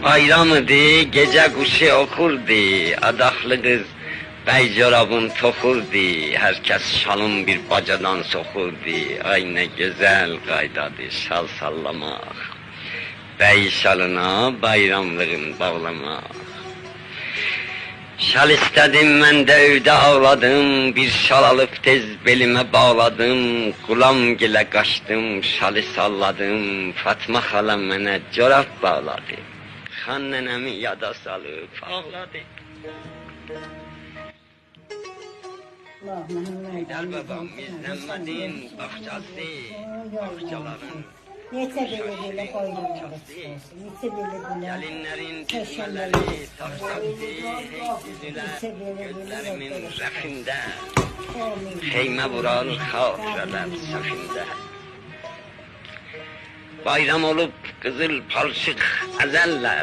Bayramıdı, gece kuşu okurdu, adaklı kız bey corabın tokurdu, herkes şalın bir bacadan sokurdu, ay ne güzel qaydadır şal sallamaq, bey şalına bayramlığın bağlamaq. Şal istedim ben de evde ağladım, bir şal alıp tez belime bağladım, Gulam gile kaçtım, şalı salladım, Fatma halam mənə corab bağladı. Xan nənəmi yada salıp ağladı. Haydar babam izlenmedin bahçası, bahçaların Neçə belə qoyulmadı. Neçə belə gelinlerin düşmeleri saçsaktı, yüzüler gözlerimin rəfində, Xeymə vurar xatirələr səfində. Bayram olup kızıl palçık əzəllər,